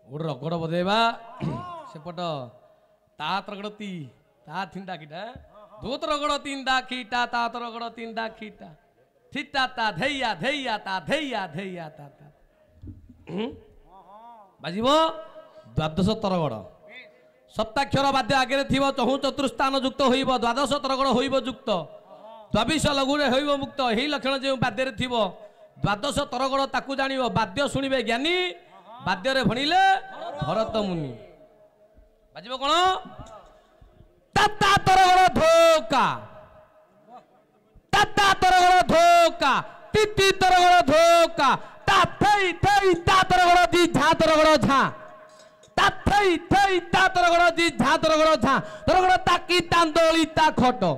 गोटे रगड़ बदेवा सेपट ता तरगड़ती ता थिंदा किटा दूत रगड़ तीनदा खीटा ता तरगड़ तीनदा खीटा ठिटा ता धैया धैया ता धैया धैया ता बाजिबो द्वादश तरगड़ सप्ताक्षर बाद्य आगे थी चहु चतुर्स्थान युक्त होइब द्वादश तरगड़ होइब युक्त द्वाविश लघुरे होइब मुक्त यही लक्षण जो बाद्य थी द्वादश तरगड़ ताकू जानिब बाद्य शुणिबे ज्ञानी बाद्य रे भणिले भरत मुनि बाजिबो कोन तत्ता तरगड़ धोका तत्ता तरगड़ धोका तिति तरगड़ धोका ता थई थई ता तरगड़ दी झा तरगड़ झा ता थई थई ता तरगड़ दी झा तरगड़ झा तरगड़ ताकी तांदोली ता खटो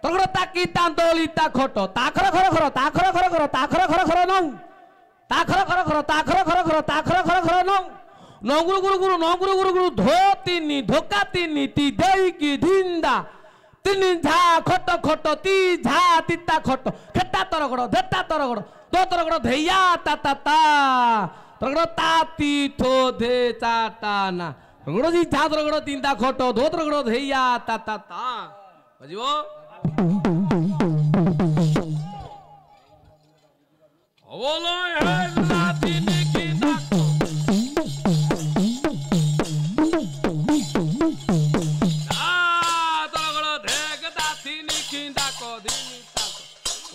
तरगड़ ताकी तांदोली ता खटो ताखर खर खर ताखर खर खर ताखर खर खर नौ ताखर खर खर ताखर खर खर ताखर खर खर नौ नौगुरु गुरु गुरु नौगुरु गुरु गुरु धो तिनी धोका तिनी ती देई की धिंदा तिनी झा खट खट ती झा तिता खट खेटा तरगड़ धेटा तरगड़ दो तरगड़ धैया ता ता ता तरगड़ ताती थो धे चाटा ना तरगड़ जी झा तरगड़ तिंदा खट दो तरगड़ धैया ता ता ता बजिबो बोलो है नाती की दाको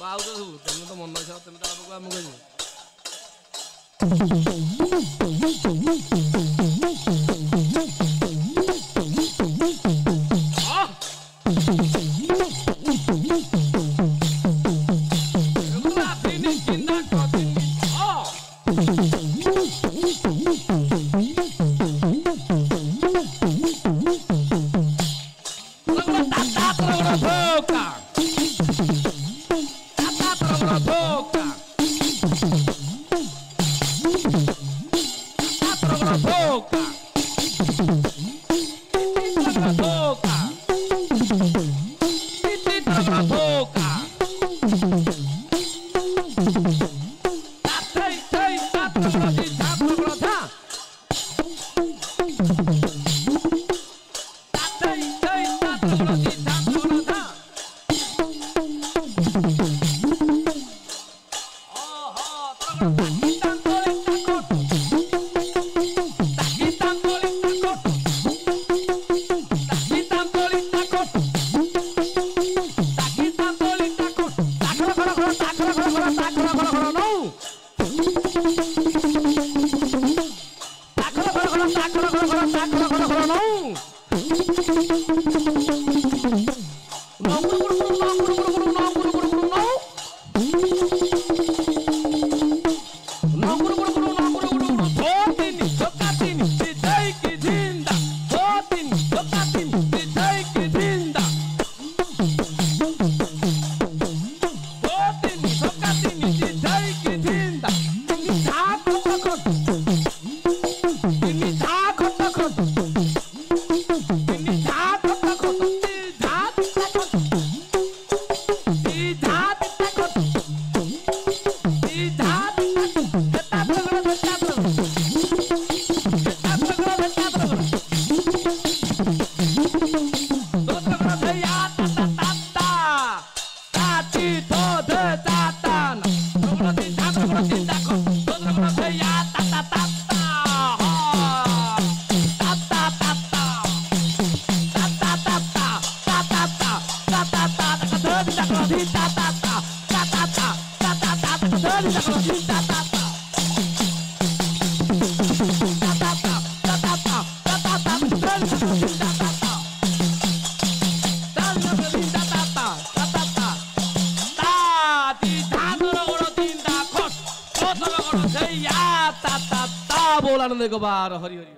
वाव तो तुम तो मन छ तुम तो हम गयो बोला नंद को बार हरि हरि।